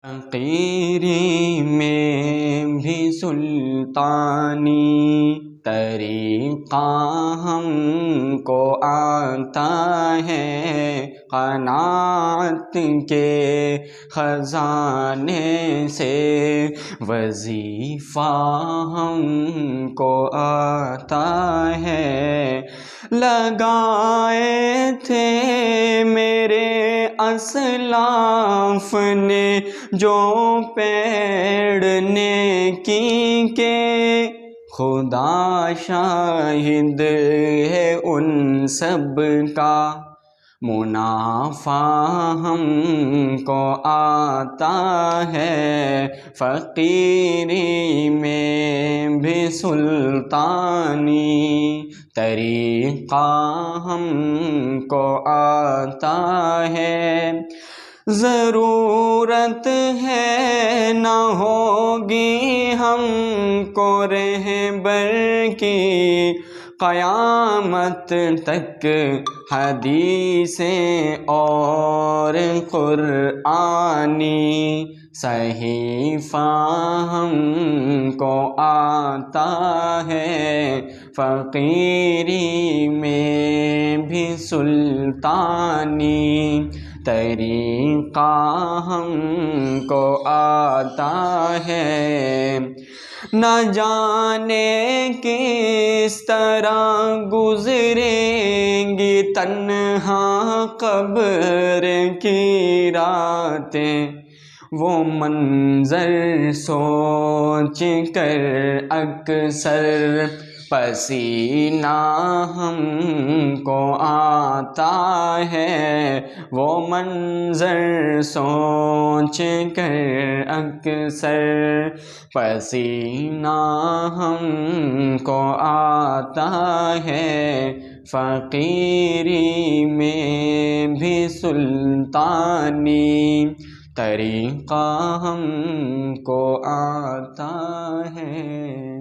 फ़क़ीरी में भी सुल्तानी तरीक़ा हमको आता है, क़नाअत के ख़ज़ाने से वज़ीफ़ा हमको आता है। लगाए थे मेरे अस्लाफ़ ने जो पेड़ नेकी के, खुदा शाहिद है उन सब का मुनाफ़ा हमको आता है। फ़क़ीरी में भी सुल्तानी तरीक़ा हमको आता है। ज़रूरत है न होगी हमको रहबर की, क़यामत तक हदीसें और क़ुरआनी सहीफ़ा हमको आता है। फ़क़ीरी में भी सुल्तानी तरीक़ा हमको आता है। न जाने किस तरह गुज़रेंगी तन्हा क़ब्र की रातें, वो मंज़र सोच कर अक्सर पसीना हमको आता है। वो मंज़र सोच कर अक्सर पसीना हमको आता है। फ़क़ीरी में भी सुल्तानी तरीक़ा हमको आता है।